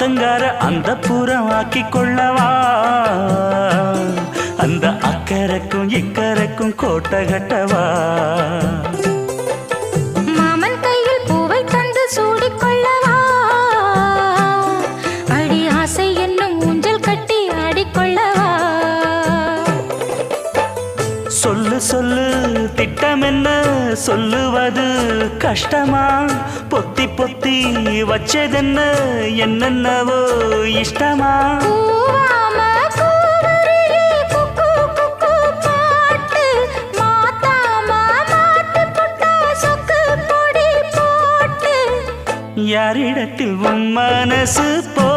ஆத்தங்கார அந்த புறம் ஆக்கி கொள்ளவா அந்த அக்கறைக்கும் இக்கரைக்கும் கோட்டை கட்டவா மாமன் கையில் பூவை தந்து சூடிக்கொள்ளவா அடி ஆசை என்னும் ஊஞ்சல் கட்டி ஆடிக்கொள்ளவா சொல்லு சொல்லு திட்டம் என்ன சொல்லுவது கஷ்டமா பொத்தி பொத்தி வச்சதென்ன என்னென்னவோ இஷ்டமா யாரிடத்தில் உன் மனசு போ